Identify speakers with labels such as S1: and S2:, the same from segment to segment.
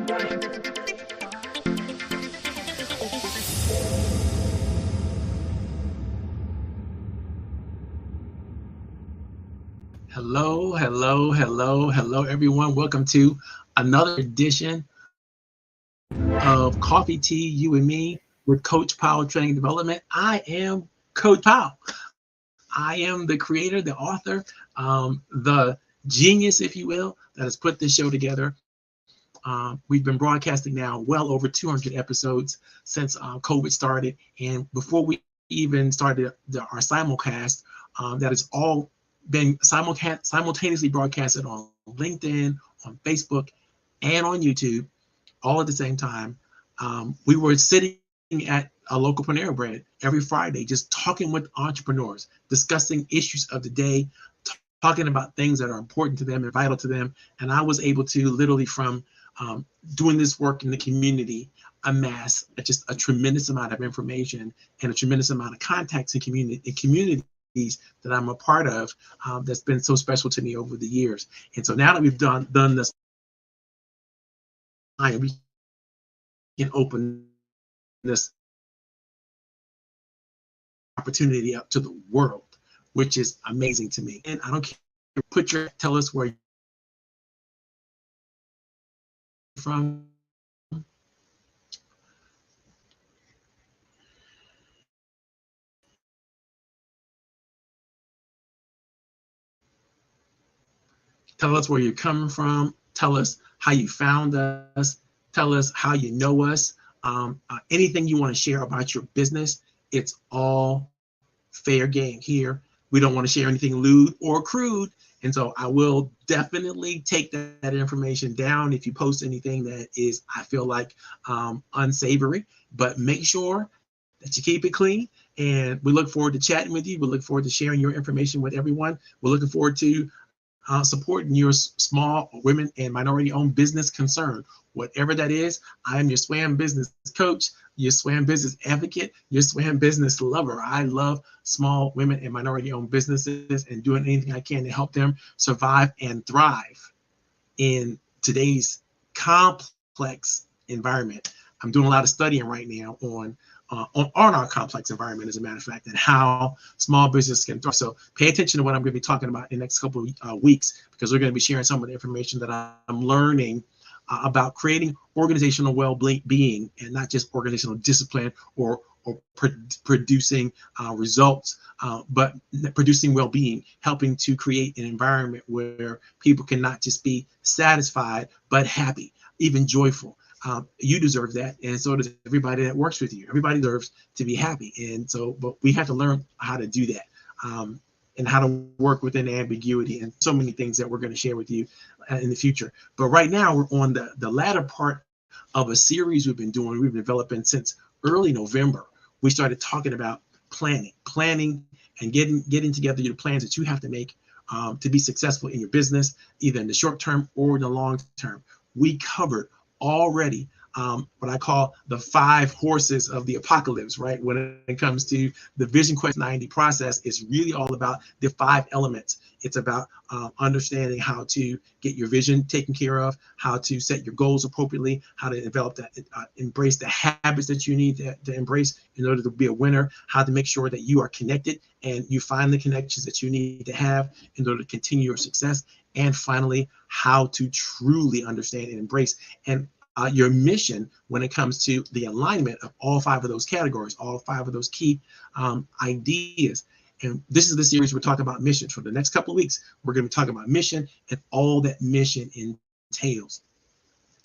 S1: Hello, hello, hello, hello, everyone. Welcome to another edition of Coffee Tea, You and Me with Coach Powell Training Development. I am Coach Powell. I am the creator, the author, the genius, if you will, that has put this show together. We've been broadcasting now well over 200 episodes since COVID started. And before we even started our simulcast, that has all been simultaneously broadcasted on LinkedIn, on Facebook, and on YouTube, all at the same time. We were sitting at a local Panera Bread every Friday, just talking with entrepreneurs, discussing issues of the day, talking about things that are important to them and vital to them. And I was able to literally, from doing this work in the community, amass just a tremendous amount of information and a tremendous amount of contacts in communities that I'm a part of, that's been so special to me over the years. And so now that we've done this, we can open this opportunity up to the world, which is amazing to me. And I don't care, tell us where you're from. Tell us where you're coming from. Tell us how you found us. Tell us how you know us. Anything you want to share about your business, it's all fair game here. We don't want to share anything lewd or crude. And so I will definitely take that information down if you post anything that is, I feel like, unsavory, but make sure that you keep it clean. And we look forward to chatting with you. We look forward to sharing your information with everyone. We're looking forward to supporting your small women and minority-owned business concern, whatever that is. I am your SWAM business coach, your SWAM business advocate, your SWAM business lover. I love small women and minority-owned businesses and doing anything I can to help them survive and thrive in today's complex environment. I'm doing a lot of studying right now on our complex environment, as a matter of fact, and how small business can thrive. So pay attention to what I'm going to be talking about in the next couple of weeks, because we're going to be sharing some of the information that I'm learning about creating organizational well-being, and not just organizational discipline or producing results, but producing well-being, helping to create an environment where people can not just be satisfied, but happy, even joyful. You deserve that, and so does everybody that works with you. Everybody deserves to be happy, and so, but we have to learn how to do that, and how to work within ambiguity, and so many things that we're going to share with you in the future. But right now, we're on the latter part of a series we've been developing since early November. We started talking about planning, and getting together your plans that you have to make to be successful in your business, either in the short term or in the long term. We covered already what I call the 5 horses of the apocalypse, right? When it comes to the VisionQuest90 process, it's really all about the 5 elements. It's about understanding how to get your vision taken care of, how to set your goals appropriately, how to develop that, embrace the habits that you need to embrace in order to be a winner, how to make sure that you are connected and you find the connections that you need to have in order to continue your success. And finally, how to truly understand and embrace and your mission when it comes to the alignment of all 5 of those categories, all 5 of those key ideas. And this is the series we're talking about mission. For the next couple of weeks, we're going to be talking about mission and all that mission entails.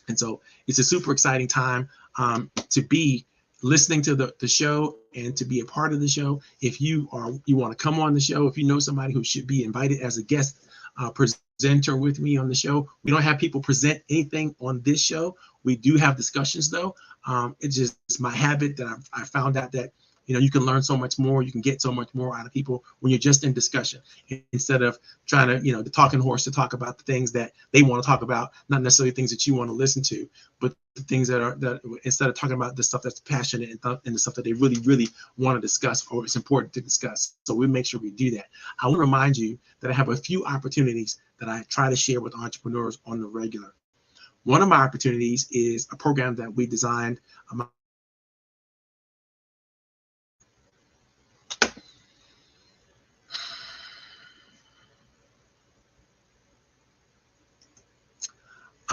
S1: And so it's a super exciting time to be listening to the show and to be a part of the show. If you want to come on the show, if you know somebody who should be invited as a guest presenter with me on the show. We don't have people present anything on this show. We do have discussions though. It's my habit that I found out that you can learn so much more, you can get so much more out of people when you're just in discussion, instead of trying to, the talking horse to talk about the things that they want to talk about, not necessarily things that you want to listen to, but the things that instead of talking about the stuff that's passionate and the stuff that they really, really want to discuss or it's important to discuss. So we make sure we do that. I want to remind you that I have a few opportunities that I try to share with entrepreneurs on the regular. One of my opportunities is a program that we designed.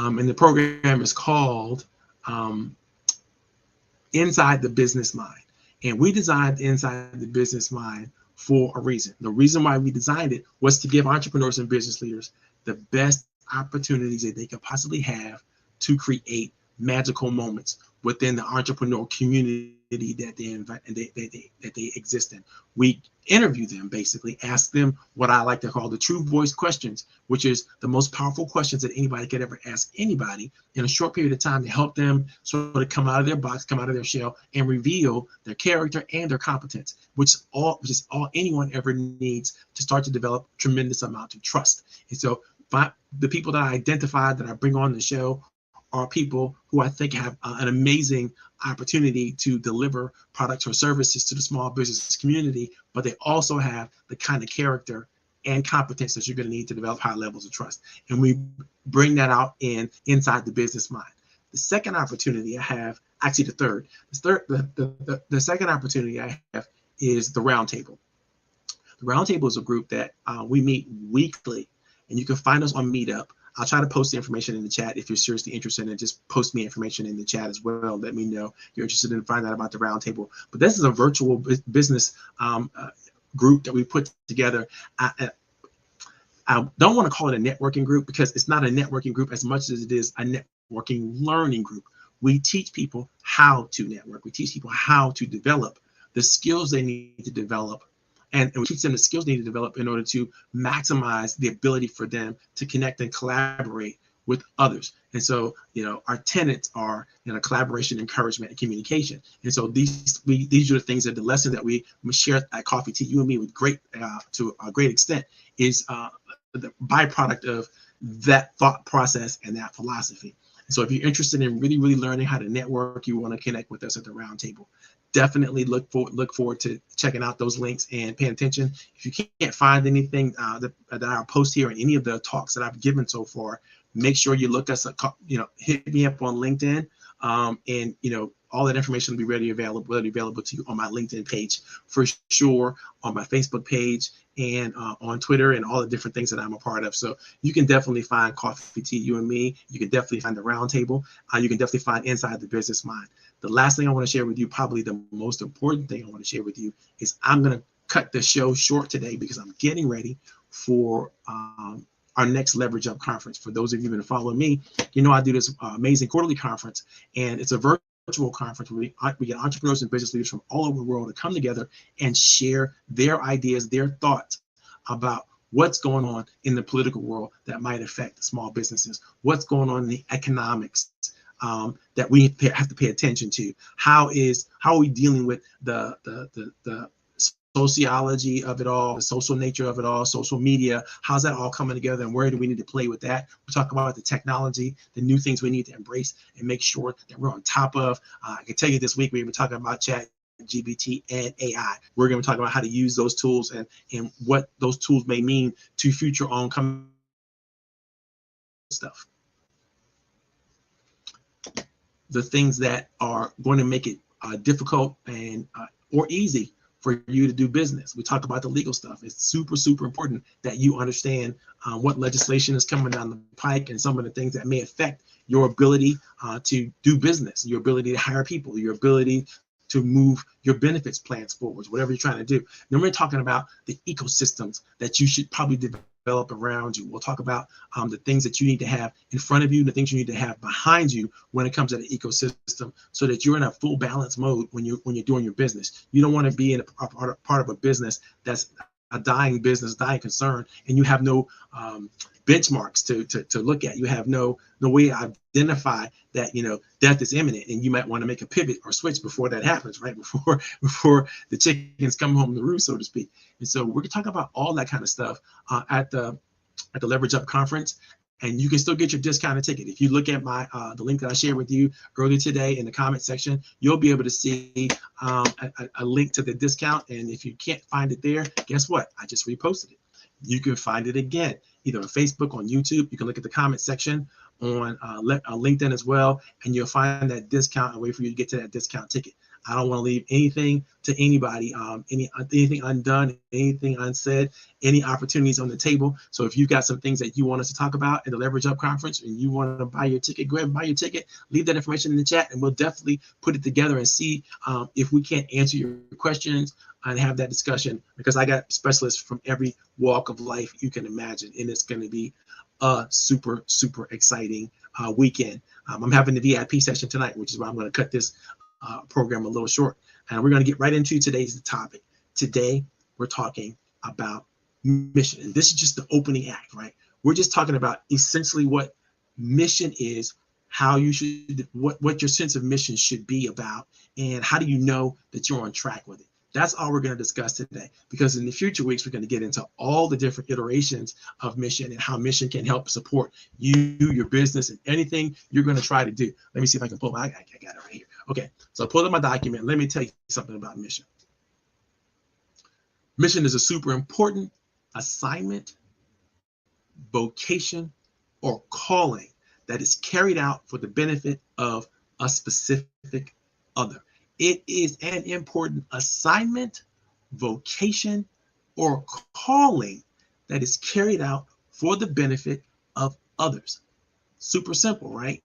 S1: And the program is called Inside the Business Mind. And we designed Inside the Business Mind for a reason. The reason why we designed it was to give entrepreneurs and business leaders the best opportunities that they could possibly have to create magical moments within the entrepreneur community that they exist in. We interview them, basically ask them what I like to call the true voice questions, which is the most powerful questions that anybody could ever ask anybody in a short period of time to help them sort of come out of their box, come out of their shell, and reveal their character and their competence, which is all anyone ever needs to start to develop a tremendous amount of trust. And so the people that I identified that I bring on the show are people who I think have an amazing opportunity to deliver products or services to the small business community, but they also have the kind of character and competence that you're going to need to develop high levels of trust. And we bring that out inside the business mind. The second opportunity I have, actually the second opportunity I have is the Roundtable. The Roundtable is a group that we meet weekly, and you can find us on Meetup. I'll try to post the information in the chat. If you're seriously interested in it, just post me information in the chat as well. Let me know you're interested in finding out about the Roundtable. But this is a virtual business group that we put together. I don't want to call it a networking group because it's not a networking group as much as it is a networking learning group. We teach people how to network. We teach people how to develop the skills they need to develop. And we teach them the skills they need to develop in order to maximize the ability for them to connect and collaborate with others. And so, our tenets are, collaboration, encouragement, and communication. And so these are the things that the lesson that we share at Coffee Tea, you and me, with to a great extent, is the byproduct of that thought process and that philosophy. So if you're interested in really, really learning how to network, you want to connect with us at the Roundtable, definitely look forward to checking out those links and paying attention. If you can't find anything that I'll post here in any of the talks that I've given so far, make sure you look us up, hit me up on LinkedIn, and all that information will be readily available to you on my LinkedIn page for sure, on my Facebook page, and on Twitter, and all the different things that I'm a part of. So you can definitely find Coffee Tea, you and me. You can definitely find the Roundtable. You can definitely find Inside the Business Mind. The last thing I want to share with you, probably the most important thing I want to share with you, is I'm going to cut the show short today because I'm getting ready for our next Leverage Up conference. For those of you who have been following me, I do this amazing quarterly conference, and it's a virtual conference where we get entrepreneurs and business leaders from all over the world to come together and share their ideas, their thoughts about what's going on in the political world that might affect small businesses, what's going on in the economics that we have to pay attention to. How are we dealing with the sociology of it all, the social nature of it all, social media? How's that all coming together, and where do we need to play with that? We talk about the technology, the new things we need to embrace and make sure that we're on top of. I can tell you this week, we've been talking about ChatGPT and AI. We're going to talk about how to use those tools and what those tools may mean to future oncoming stuff. The things that are going to make it difficult and or easy for you to do business. We talk about the legal stuff. It's super, super important that you understand what legislation is coming down the pike and some of the things that may affect your ability to do business, your ability to hire people, your ability to move your benefits plans forward, whatever you're trying to do. Then we're talking about the ecosystems that you should probably develop around you. We'll talk about the things that you need to have in front of you, the things you need to have behind you when it comes to the ecosystem, so that you're in a full balance mode when you're doing your business. You don't want to be in a part of a business that's a dying business, dying concern, and you have no benchmarks to look at. You have no way to identify that death is imminent, and you might want to make a pivot or switch before that happens, right? Before the chickens come home to roost, so to speak. And so we're gonna talk about all that kind of stuff at the Leverage Up conference. And you can still get your discounted ticket. If you look at my the link that I shared with you earlier today in the comment section, you'll be able to see a link to the discount. And if you can't find it there, guess what? I just reposted it. You can find it again, either on Facebook, on YouTube. You can look at the comment section on LinkedIn as well, and you'll find that discount and wait for you to get to that discount ticket. I don't want to leave anything to anybody, anything undone, anything unsaid, any opportunities on the table. So if you've got some things that you want us to talk about at the Leverage Up Conference and you want to buy your ticket, go ahead and buy your ticket. Leave that information in the chat, and we'll definitely put it together and see if we can't answer your questions and have that discussion, because I got specialists from every walk of life you can imagine, and it's going to be a super, super exciting weekend. I'm having the VIP session tonight, which is why I'm going to cut this program a little short, and we're going to get right into today's topic. Today we're talking about mission, and this is just the opening act, right? We're just talking about essentially what mission is, how you should, what your sense of mission should be about, and how do you know that you're on track with it. That's all we're going to discuss today, because in the future weeks, we're going to get into all the different iterations of mission and how mission can help support you, your business, and anything you're going to try to do. Let me see if I can pull I got it right here. Okay, so I pulled up my document. Let me tell you something about mission. Mission is a super important assignment, vocation, or calling that is carried out for the benefit of a specific other. It is an important assignment, vocation, or calling that is carried out for the benefit of others. Super simple, right?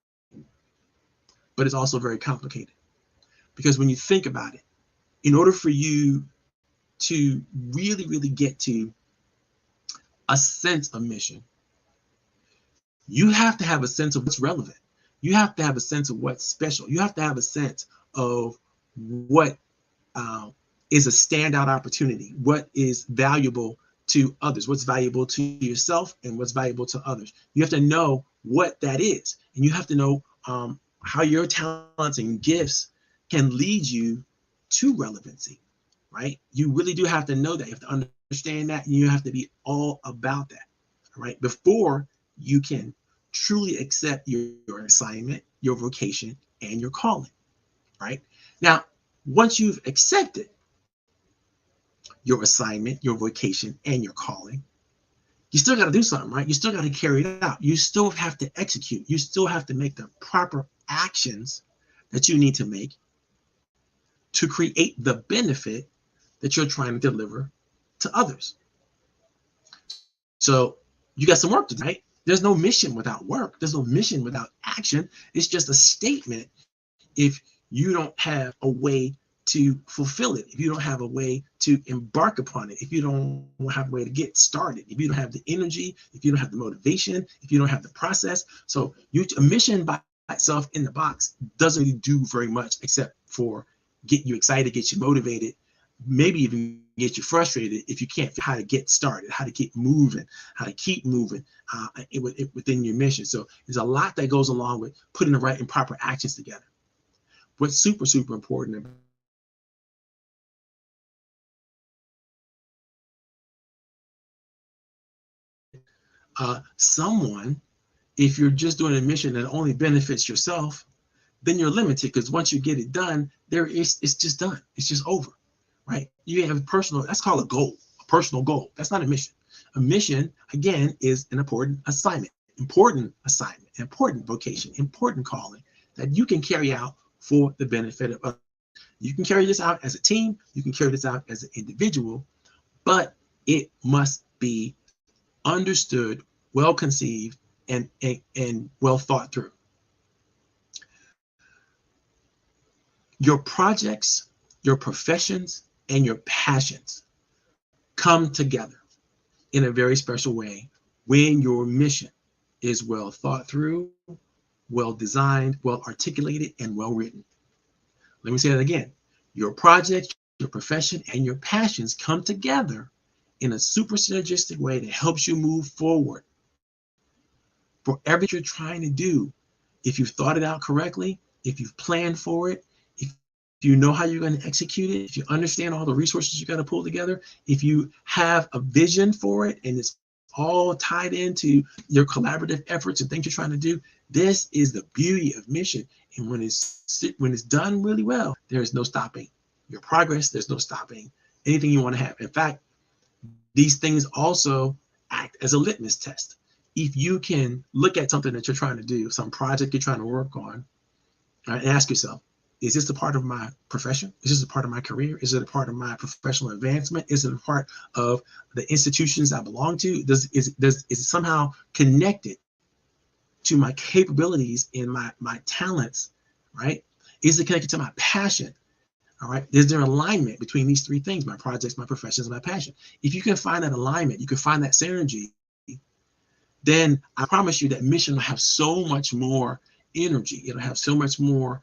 S1: But it's also very complicated, because when you think about it, in order for you to really, really get to a sense of mission, you have to have a sense of what's relevant. You have to have a sense of what's special. You have to have a sense of what is a standout opportunity, what is valuable to others, what's valuable to yourself, and what's valuable to others. You have to know what that is, and you have to know how your talents and gifts can lead you to relevancy, right? You really do have to know that. You have to understand that, and you have to be all about that, right? Before you can truly accept your assignment, your vocation, and your calling, right? Now, once you've accepted your assignment, your vocation, and your calling, you still got to do something, right? You still got to carry it out. You still have to execute. You still have to make the proper actions that you need to make to create the benefit that you're trying to deliver to others. So you got some work to do, right? There's no mission without work. There's no mission without action. It's just a statement if you don't have a way to fulfill it, if you don't have a way to embark upon it, if you don't have a way to get started, if you don't have the energy, if you don't have the motivation, if you don't have the process. So a mission by itself in the box doesn't really do very much except for get you excited, get you motivated, maybe even get you frustrated if you can't figure out how to get started, how to keep moving within your mission. So there's a lot that goes along with putting the right and proper actions together. What's super, super important someone, if you're just doing a mission that only benefits yourself, then you're limited, because once you get it done, it's just done. It's just over, right? You have that's called a goal, a personal goal. That's not a mission. A mission, again, is an important assignment, important vocation, important calling that you can carry out for the benefit of others. You can carry this out as a team, you can carry this out as an individual, but it must be understood, well conceived, and well thought through. Your projects, your professions, and your passions come together in a very special way when your mission is well thought through, well designed, well articulated, and well written. Let me say that again. Your projects, your profession, and your passions come together in a super synergistic way that helps you move forward. For everything you're trying to do, if you've thought it out correctly, if you've planned for it, if you know how you're going to execute it, if you understand all the resources you got to pull together, if you have a vision for it and it's all tied into your collaborative efforts and things you're trying to do, this is the beauty of mission. And when it's done really well, there is no stopping your progress. There's no stopping anything you want to have. In fact, these things also act as a litmus test. if you can look at something that you're trying to do, some project you're trying to work on, and ask yourself, is this a part of my profession? Is this a part of my career? Is it a part of my professional advancement? Is it a part of the institutions I belong to? Is it somehow connected to my capabilities and my talents, right? Is it connected to my passion? All right. Is there alignment between these three things, my projects, my professions, and my passion? If you can find that alignment, you can find that synergy, then I promise you that mission will have so much more energy. It'll have so much more,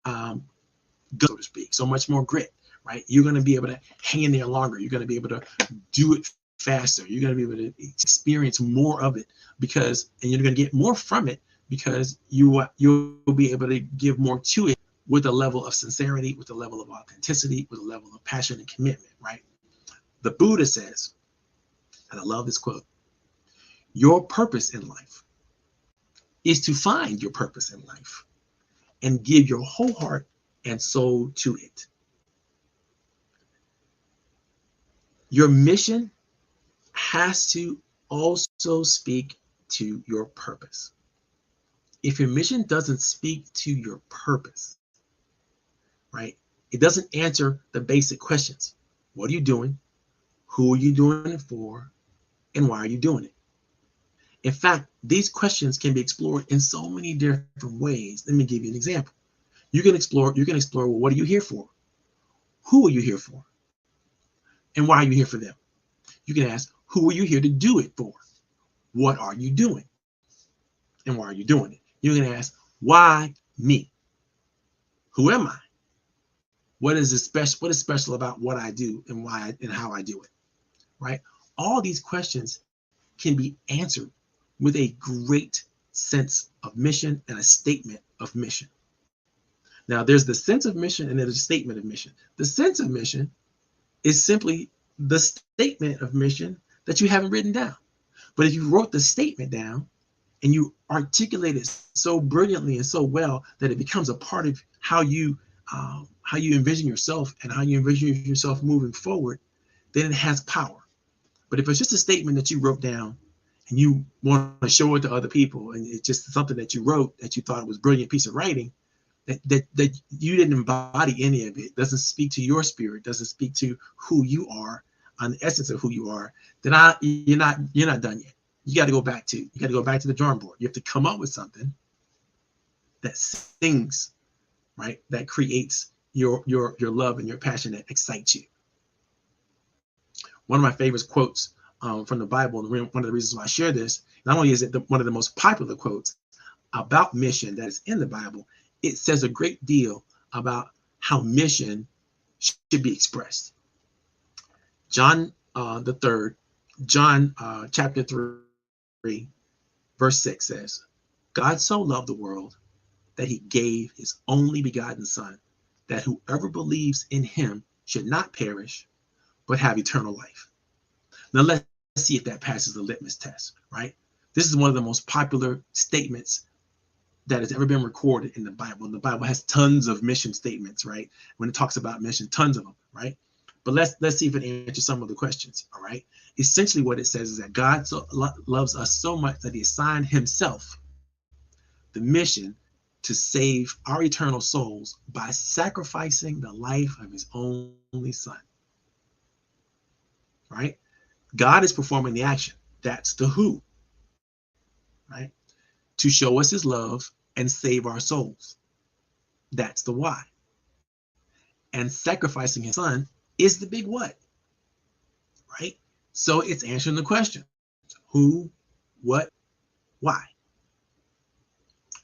S1: so to speak, so much more grit, right? You're going to be able to hang in there longer. You're going to be able to do it faster. You're going to be able to experience more of it and you're going to get more from it because you'll be able to give more to it with a level of sincerity, with a level of authenticity, with a level of passion and commitment, right? The Buddha says, and I love this quote, your purpose in life is to find your purpose in life and give your whole heart and soul to it. Your mission has to also speak to your purpose. If your mission doesn't speak to your purpose, right, it doesn't answer the basic questions. What are you doing? Who are you doing it for? And why are you doing it? In fact, these questions can be explored in so many different ways. Let me give you an example. You can explore, well, what are you here for? Who are you here for? And why are you here for them? You can ask, who are you here to do it for? What are you doing? And why are you doing it? You can ask, why me? Who am I? What is special about what I do and why and how I do it? Right? All these questions can be answered with a great sense of mission and a statement of mission. Now, there's the sense of mission and there's a statement of mission. The sense of mission is simply the statement of mission that you haven't written down. But if you wrote the statement down and you articulate it so brilliantly and so well that it becomes a part of how you envision yourself and how you envision yourself moving forward, then it has power. But if it's just a statement that you wrote down and you want to show it to other people, and it's just something that you wrote that you thought was a brilliant piece of writing, that you didn't embody any of it, doesn't speak to your spirit, doesn't speak to who you are, on the essence of who you are, then you're not done yet. You got to go back to the drawing board. You have to come up with something that sings, right? That creates your love and your passion that excites you. One of my favorite quotes from the Bible, and one of the reasons why I share this, not only is it one of the most popular quotes about mission that is in the Bible, it says a great deal about how mission should be expressed. John chapter 3, verse 6 says, God so loved the world that he gave his only begotten son, that whoever believes in him should not perish, but have eternal life. Now let's see if that passes the litmus test, right? This is one of the most popular statements that has ever been recorded in the Bible. And the Bible has tons of mission statements, right? When it talks about mission, tons of them, right? But let's see if it answers some of the questions, all right? Essentially what it says is that God loves us so much that he assigned himself the mission to save our eternal souls by sacrificing the life of his only son, right? God is performing the action. That's the who, right? To show us his love and save our souls. That's the why. And sacrificing his son is the big what, right? So it's answering the question, who, what, why?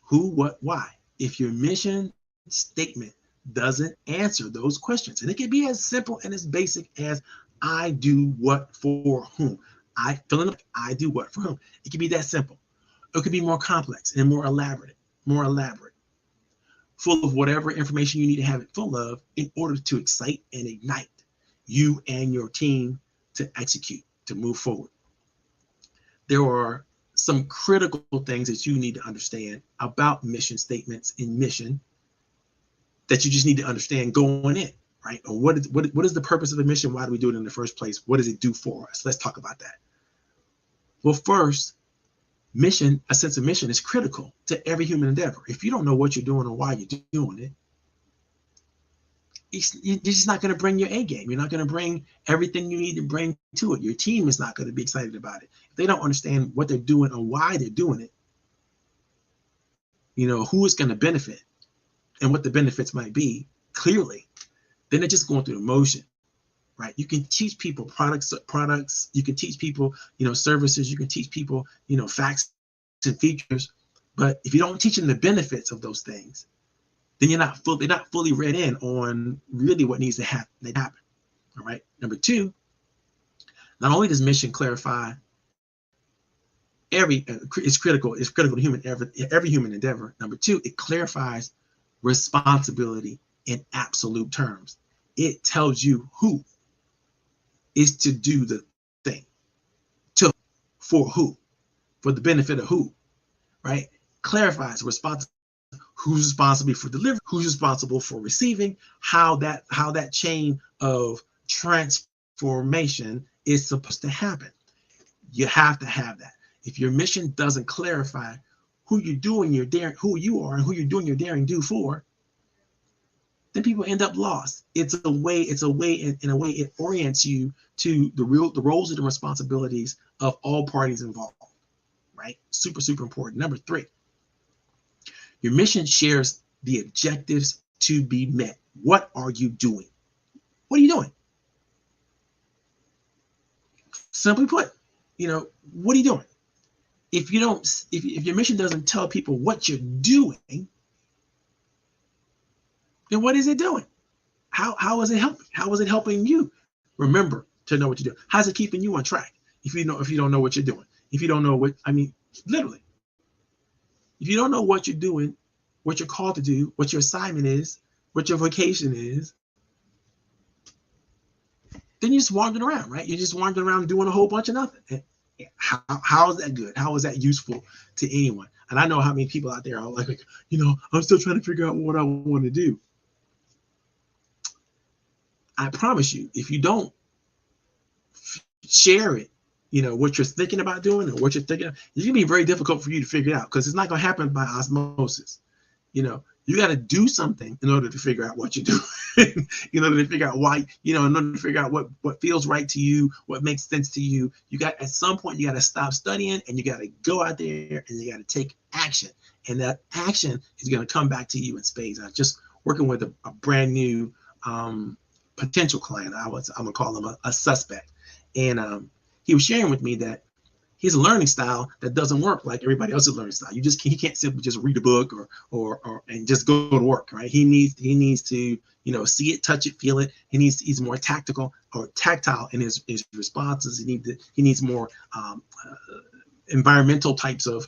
S1: Who, what, why? If your mission statement doesn't answer those questions, and it can be as simple and as basic as I do what for whom. I fill in the I do what for whom. It can be that simple. It could be more complex and more elaborate, full of whatever information you need to have it full of in order to excite and ignite you and your team to execute, to move forward. There are some critical things that you need to understand about mission statements in mission that you just need to understand going in, right? Or what is the purpose of the mission? Why do we do it in the first place? What does it do for us? Let's talk about that. Well, first, a sense of mission is critical to every human endeavor. If you don't know what you're doing or why you're doing it, you're just not going to bring your A game. You're not going to bring everything you need to bring to it. Your team is not going to be excited about it. If they don't understand what they're doing or why they're doing it, who is going to benefit and what the benefits might be clearly, then they're just going through the motion, right? You can teach people products. You can teach people, services. You can teach people, facts and features. But if you don't teach them the benefits of those things, then they're not fully read in on really what needs to happen. All right. Number two, not only does mission clarify it's critical to every human endeavor. Number two, it clarifies responsibility in absolute terms. It tells you who is to do the thing, for who, for the benefit of who, right? Clarifies responsibility. Who's responsible for delivery, who's responsible for receiving, how that chain of transformation is supposed to happen. You have to have that. If your mission doesn't clarify who you're doing who you are and who you're doing your daring do for, then people end up lost. In a way it orients you to the roles and the responsibilities of all parties involved, right? Super, super important. Number three, your mission shares the objectives to be met. What are you doing? What are you doing? Simply put, what are you doing? If your mission doesn't tell people what you're doing, then what is it doing? How is it helping? How is it helping you? Remember to know what you're doing. How's it keeping you on track? If you don't know what you're doing, if you don't know literally, if you don't know what you're doing, what you're called to do, what your assignment is, what your vocation is, then you're just wandering around, right? You're just wandering around doing a whole bunch of nothing. How is that good? How is that useful to anyone? And I know how many people out there are like, I'm still trying to figure out what I want to do. I promise you, if you don't share it, what you're thinking about doing or what you're thinking of, it's gonna be very difficult for you to figure it out because it's not gonna happen by osmosis. You got to do something in order to figure out what you're doing, in order to figure out why, in order to figure out what feels right to you, what makes sense to you. At some point, you got to stop studying and you got to go out there and you got to take action. And that action is going to come back to you in spades. I was just working with a brand new potential client. I'm going to call him a suspect. And he was sharing with me that he has a learning style that doesn't work like everybody else's learning style. He can't simply just read a book or and just go to work, right? He needs to see it, touch it, feel it. He's more tactile in his responses. He needs more environmental types of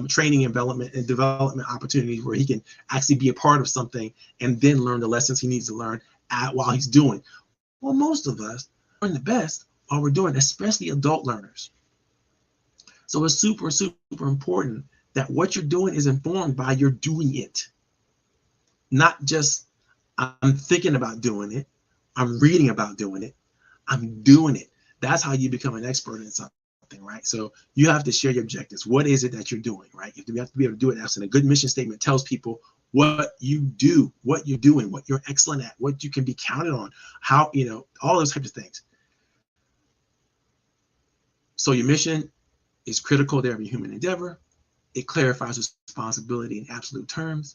S1: training and development opportunities where he can actually be a part of something and then learn the lessons he needs to learn while he's doing. Well, most of us learn the best while we're doing, especially adult learners. So it's super, super important that what you're doing is informed by your doing it. Not just, I'm thinking about doing it, I'm reading about doing it, I'm doing it. That's how you become an expert in something, right? So you have to share your objectives. What is it that you're doing, right? You have to be able to do it. That's a good mission statement tells people what you do, what you're doing, what you're excellent at, what you can be counted on, how, all those types of things. So your mission is critical to every human endeavor. It clarifies responsibility in absolute terms.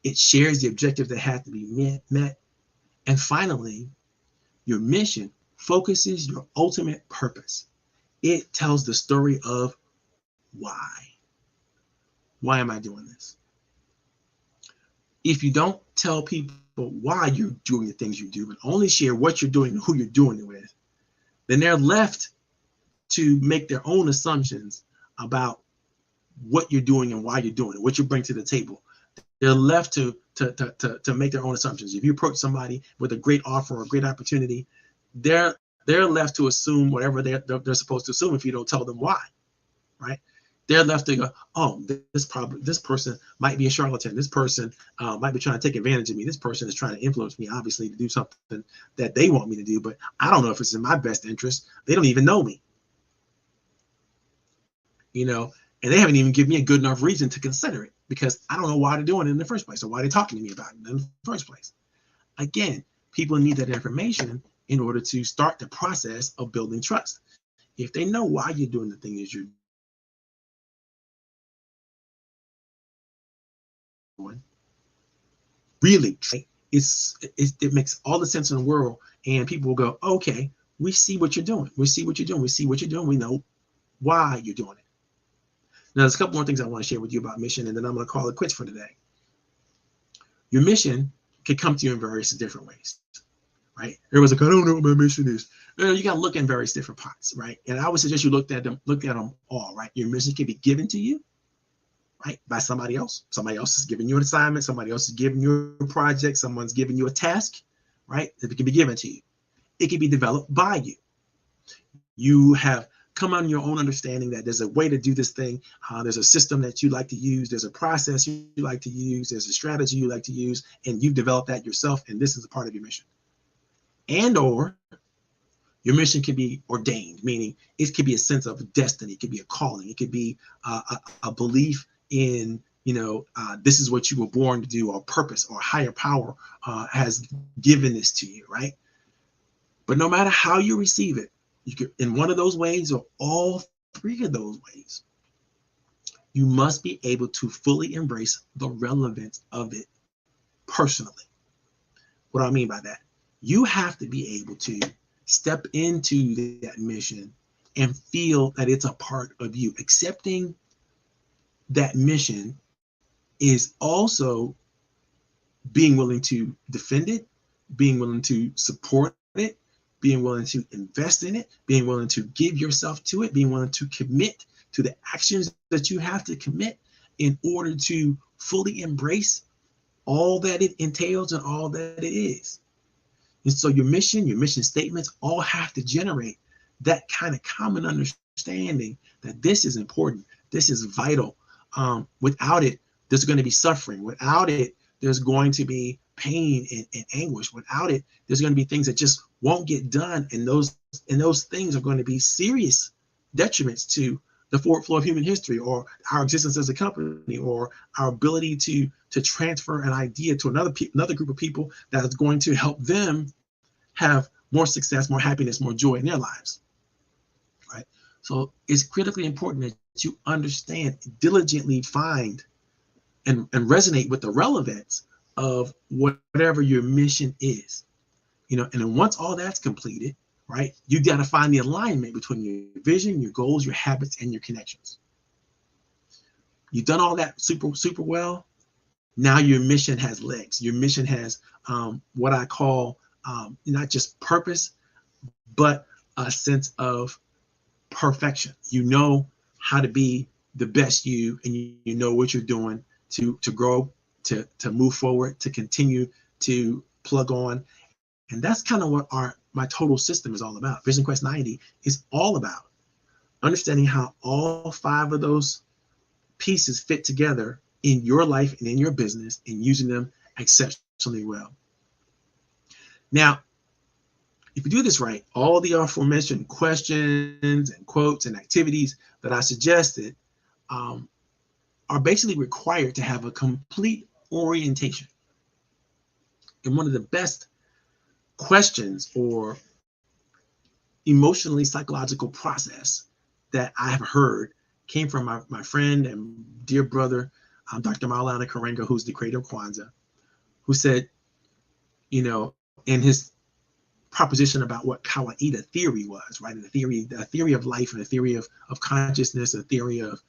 S1: It shares the objective that has to be met. And finally, your mission focuses your ultimate purpose. It tells the story of why. Why am I doing this? If you don't tell people why you're doing the things you do, but only share what you're doing and who you're doing it with, then they're left to make their own assumptions about what you're doing and why you're doing it, what you bring to the table. They're left to make their own assumptions. If you approach somebody with a great offer or a great opportunity, they're left to assume whatever they're supposed to assume if you don't tell them why, right? They're left to go, oh, this person might be a charlatan. This person might be trying to take advantage of me. This person is trying to influence me, obviously, to do something that they want me to do, but I don't know if it's in my best interest. They don't even know me. And they haven't even given me a good enough reason to consider it, because I don't know why they're doing it in the first place, or why they're talking to me about it in the first place. Again, people need that information in order to start the process of building trust. If they know why you're doing the things you're doing, really, it makes all the sense in the world, and people will go, okay, we see what you're doing. We see what you're doing. We see what you're doing. We know why you're doing it. Now, there's a couple more things I want to share with you about mission, and then I'm going to call it quits for today. Your mission can come to you in various different ways, right? Everyone's like, I don't know what my mission is. You got to look in various different pots, right? And I would suggest you look at them all, right? Your mission can be given to you, right, by somebody else. Somebody else is giving you an assignment. Somebody else is giving you a project. Someone's giving you a task, right? It can be given to you. It can be developed by you. You have come on your own understanding that there's a way to do this thing. There's a system that you like to use. There's a process you like to use. There's a strategy you like to use, and you've developed that yourself, and this is a part of your mission. And or your mission can be ordained, meaning it could be a sense of destiny. It could be a calling. It could be a belief in, this is what you were born to do, or purpose, or higher power has given this to you, right? But no matter how you receive it, you could, in one of those ways or all three of those ways, you must be able to fully embrace the relevance of it personally. What do I mean by that? You have to be able to step into that mission and feel that it's a part of you. Accepting that mission is also being willing to defend it, being willing to support it, being willing to invest in it, being willing to give yourself to it, being willing to commit to the actions that you have to commit in order to fully embrace all that it entails and all that it is. And so your mission statements all have to generate that kind of common understanding that this is important, this is vital. Without it, there's going to be suffering. Without it, there's going to be pain and anguish. Without it, there's going to be things that just won't get done, and those things are going to be serious detriments to the forward flow of human history, or our existence as a company, or our ability to transfer an idea to another group of people that is going to help them have more success, more happiness, more joy in their lives, right? So it's critically important that you understand, diligently find, and resonate with the relevance of whatever your mission is. And then once all that's completed, right, you got to find the alignment between your vision, your goals, your habits, and your connections. You've done all that super, super well. Now your mission has legs. Your mission has what I call not just purpose, but a sense of perfection. You know how to be the best you, and you know what you're doing to grow, to move forward, to continue to plug on. And that's kind of what my total system is all about. VisionQuest 90 is all about understanding how all 5 of those pieces fit together in your life and in your business, and using them exceptionally well. Now, if you do this right, all the aforementioned questions and quotes and activities that I suggested are basically required to have a complete orientation. And one of the best questions or emotionally psychological process that I have heard came from my friend and dear brother, Dr. Maulana Karenga, who's the creator of Kwanzaa, who said, in his proposition about what Kawaida theory was, right? The theory of life, and the theory of consciousness, a theory of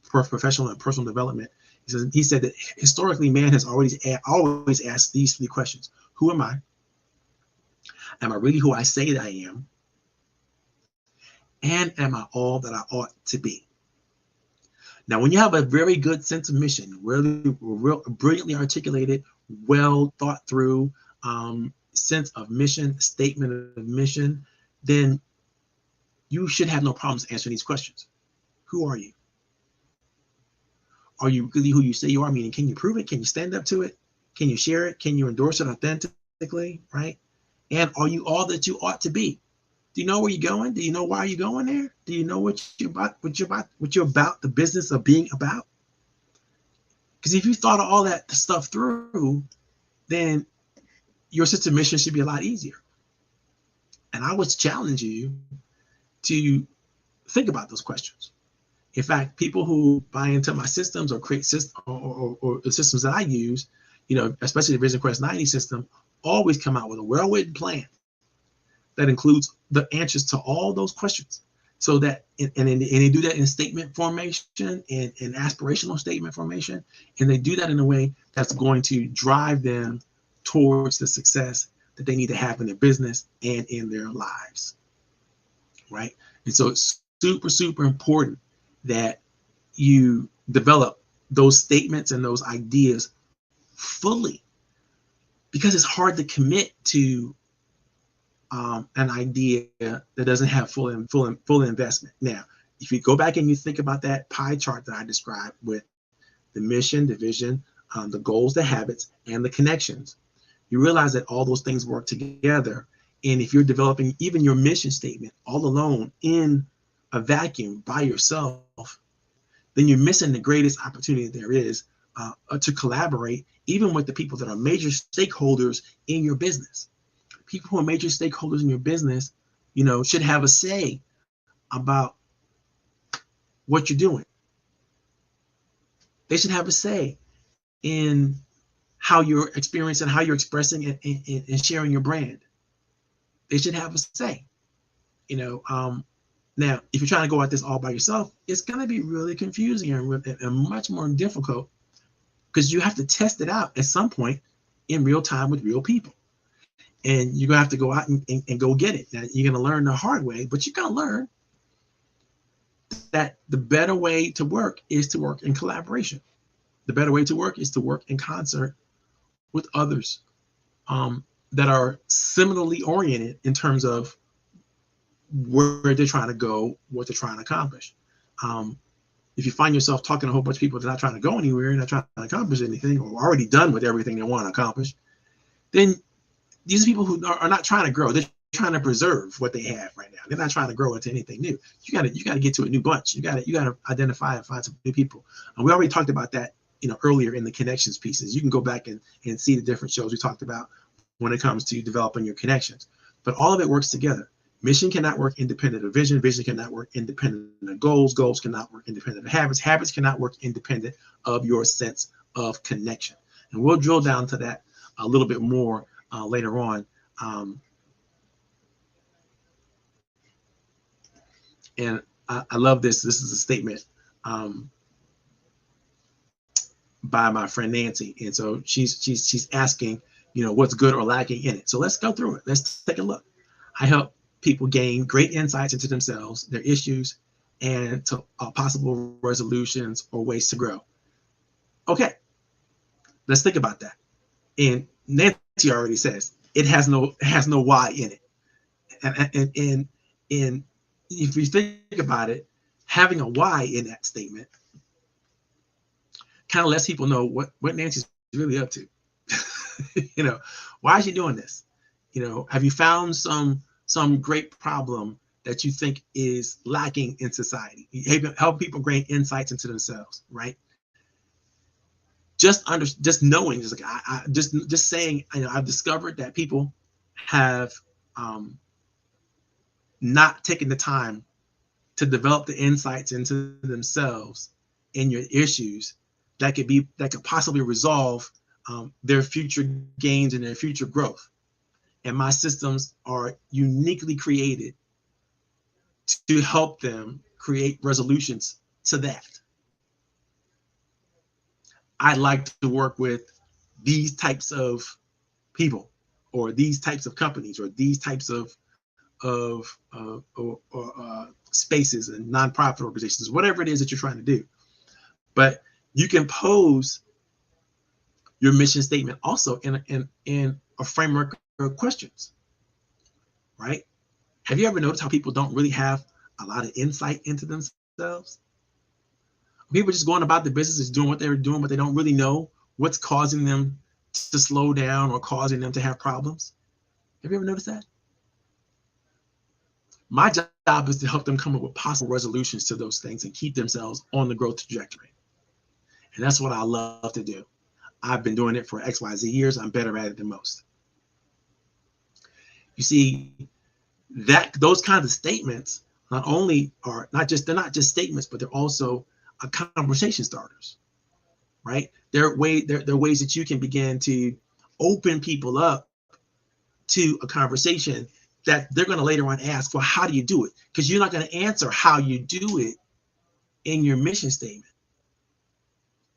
S1: professional and personal development. He said that historically man has always asked these 3 questions. Who am I? Am I really who I say that I am? And am I all that I ought to be? Now, when you have a very good sense of mission, really brilliantly articulated, well thought through sense of mission, statement of mission, then you should have no problems answering these questions. Who are you? Are you really who you say you are? Meaning, can you prove it? Can you stand up to it? Can you share it? Can you endorse it authentically, right? And are you all that you ought to be? Do you know where you're going? Do you know why you're going there? Do you know what you're about, the business of being about? Because if you thought of all that stuff through, then your sense of mission should be a lot easier. And I would challenge you to think about those questions. In fact, people who buy into my systems or create systems or the systems that I use, especially the VisionQuest90 system, always come out with a well-written plan that includes the answers to all those questions. So that, and they do that in statement formation and aspirational statement formation. And they do that in a way that's going to drive them towards the success that they need to have in their business and in their lives. Right. And so it's super, super important that you develop those statements and those ideas fully, because it's hard to commit to an idea that doesn't have full investment. Now, if you go back and you think about that pie chart that I described with the mission, the vision, the goals, the habits, and the connections, you realize that all those things work together. And if you're developing even your mission statement all alone in a vacuum by yourself, then you're missing the greatest opportunity there is to collaborate, even with the people that are major stakeholders in your business. People who are major stakeholders in your business, should have a say about what you're doing. They should have a say in how you're experiencing, how you're expressing and sharing your brand. They should have a say. Now, if you're trying to go at this all by yourself, it's going to be really confusing and much more difficult, because you have to test it out at some point in real time with real people. And you're going to have to go out and go get it. Now, you're going to learn the hard way, but you're going to learn that the better way to work is to work in collaboration. The better way to work is to work in concert with others that are similarly oriented in terms of where they're trying to go, what they're trying to accomplish. If you find yourself talking to a whole bunch of people that are not trying to go anywhere, not trying to accomplish anything, or already done with everything they want to accomplish, then these people who are not trying to grow, they're trying to preserve what they have right now. They're not trying to grow into anything new. You got to get to a new bunch. You got to identify and find some new people. And we already talked about that, earlier in the connections pieces. You can go back and see the different shows we talked about when it comes to developing your connections. But all of it works together. Mission cannot work independent of vision. Vision cannot work independent of goals. Goals cannot work independent of habits. Habits cannot work independent of your sense of connection. And we'll drill down to that a little bit more later on. And I love this. This is a statement by my friend Nancy. And so she's asking, what's good or lacking in it. So let's go through it. Let's take a look. I help people gain great insights into themselves, their issues, and to possible resolutions or ways to grow. Okay, let's think about that. And Nancy already says it has no why in it. And if you think about it, having a why in that statement kind of lets people know what Nancy's really up to. Why is she doing this? Have you found some great problem that you think is lacking in society? Help people gain insights into themselves, right? Just knowing, just saying, I've discovered that people have not taken the time to develop the insights into themselves and your issues that could possibly resolve their future gains and their future growth. And my systems are uniquely created to help them create resolutions to that. I'd like to work with these types of people, or these types of companies, or these types of spaces and nonprofit organizations, whatever it is that you're trying to do. But you can pose your mission statement also in a framework of questions, right? Have you ever noticed how people don't really have a lot of insight into themselves? People just going about the business, is doing what they're doing, but they don't really know what's causing them to slow down or causing them to have problems. Have you ever noticed that? My job is to help them come up with possible resolutions to those things and keep themselves on the growth trajectory. And that's what I love to do. I've been doing it for XYZ years. I'm better at it than most. You see, that those kinds of statements not only are they're not just statements, but they're also conversation starters, right? They're ways that you can begin to open people up to a conversation that they're going to later on ask, well, how do you do it? Because you're not going to answer how you do it in your mission statement.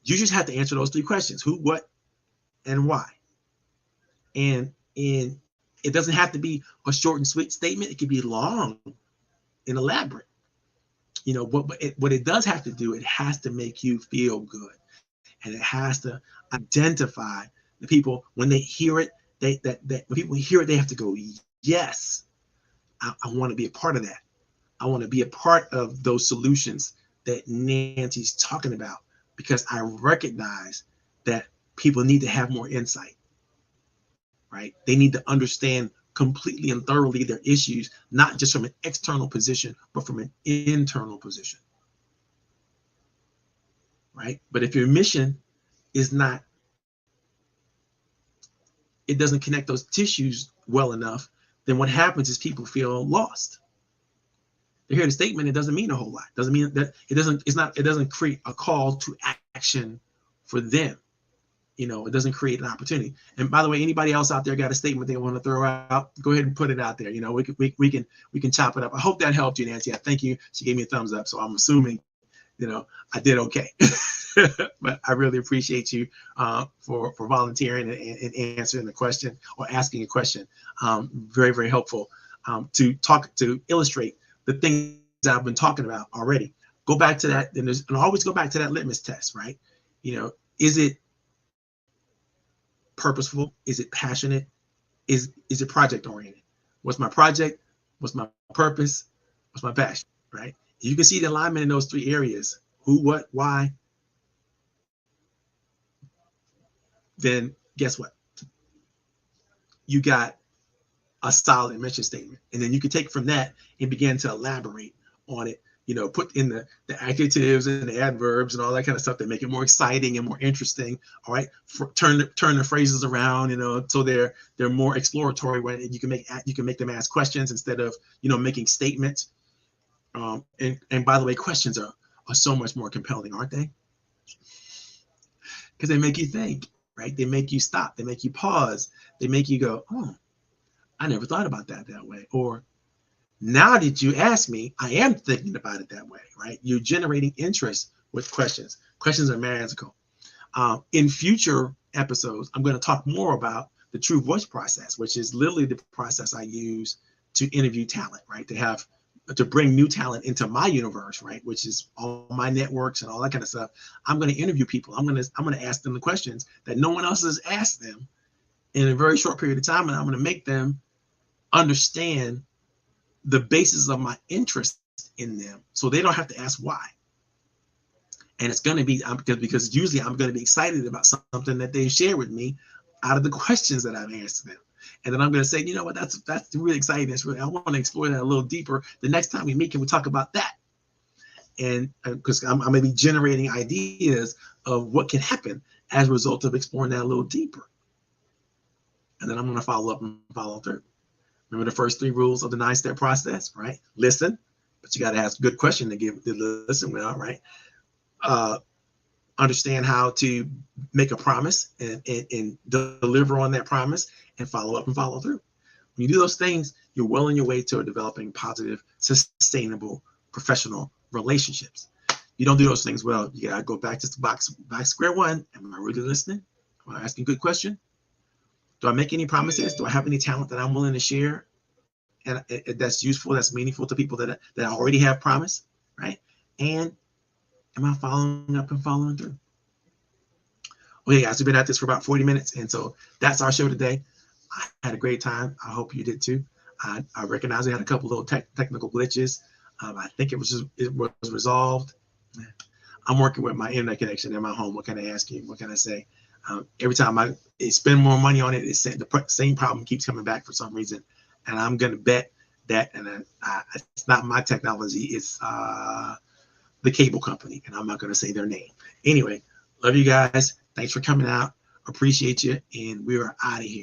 S1: You just have to answer those 3 questions: who, what, and why. And it doesn't have to be a short and sweet statement. It can be long and elaborate. You know, what it does have to do, it has to make you feel good. And it has to identify the people when they hear it, when people hear it, they have to go, yes, I want to be a part of that. I want to be a part of those solutions that Nancy's talking about, because I recognize that people need to have more insight, right? They need to understand completely and thoroughly their issues, not just from an external position, but from an internal position, right? But if your mission is not, it doesn't connect those tissues well enough, then what happens is people feel lost. They hear the statement, it doesn't mean a whole lot. Doesn't mean that it doesn't create a call to action for them. You know, it doesn't create an opportunity. And by the way, anybody else out there got a statement they want to throw out, go ahead and put it out there. You know, we can chop it up. I hope that helped you, Nancy. I thank you. She gave me a thumbs up, so I'm assuming, you know, I did okay. But I really appreciate you for volunteering and answering the question or asking a question. Very, very helpful to illustrate the things I've been talking about already. Go back to that, and always go back to that litmus test, right? You know, is it purposeful? Is it passionate? Is it project oriented? What's my project? What's my purpose? What's my passion, right? You can see the alignment in those 3 areas: who, what, why. Then guess what? You got a solid mission statement. And then you can take from that and begin to elaborate on it, you know, put in the adjectives and the adverbs and all that kind of stuff that make it more exciting and more interesting. All right. Turn the phrases around, you know, so they're more exploratory, when you can make them ask questions instead of, you know, making statements. And by the way, questions are so much more compelling, aren't they? Because they make you think, right? They make you stop. They make you pause. They make you go, oh, I never thought about that way. Or, now that you ask me, I am thinking about it that way, right? You're generating interest with questions. Questions are magical. In future episodes, I'm going to talk more about the true voice process, which is literally the process I use to interview talent, right? To bring new talent into my universe, right? Which is all my networks and all that kind of stuff. I'm going to interview people. I'm going to ask them the questions that no one else has asked them in a very short period of time, and I'm going to make them understand the basis of my interest in them, so they don't have to ask why. And it's going to be because usually I'm going to be excited about something that they share with me out of the questions that I've asked them. And then I'm going to say, you know what, that's really exciting. I want to explore that a little deeper. The next time we meet, can we talk about that? And because I'm going to be generating ideas of what can happen as a result of exploring that a little deeper. And then I'm going to follow up and follow through. Remember the first 3 rules of the 9-step process, right? Listen, but you got to ask a good question to listen well, right? Understand how to make a promise and deliver on that promise, and follow up and follow through. When you do those things, you're well on your way to developing positive, sustainable, professional relationships. You don't do those things well, you got to go back to the back square one. Am I really listening? Am I asking a good question? Do I make any promises? Do I have any talent that I'm willing to share, and that's useful, that's meaningful to people that I already have promised, right? And am I following up and following through? Okay, guys, we've been at this for about 40 minutes, and so that's our show today. I had a great time. I hope you did too. I recognize we had a couple little technical glitches. I think it was resolved. I'm working with my internet connection in my home. What can I ask you? What can I say? Every time I spend more money on it, the same problem keeps coming back for some reason. And I'm going to bet that, and it's not my technology. It's the cable company, and I'm not going to say their name. Anyway, love you guys. Thanks for coming out. Appreciate you, and we are out of here.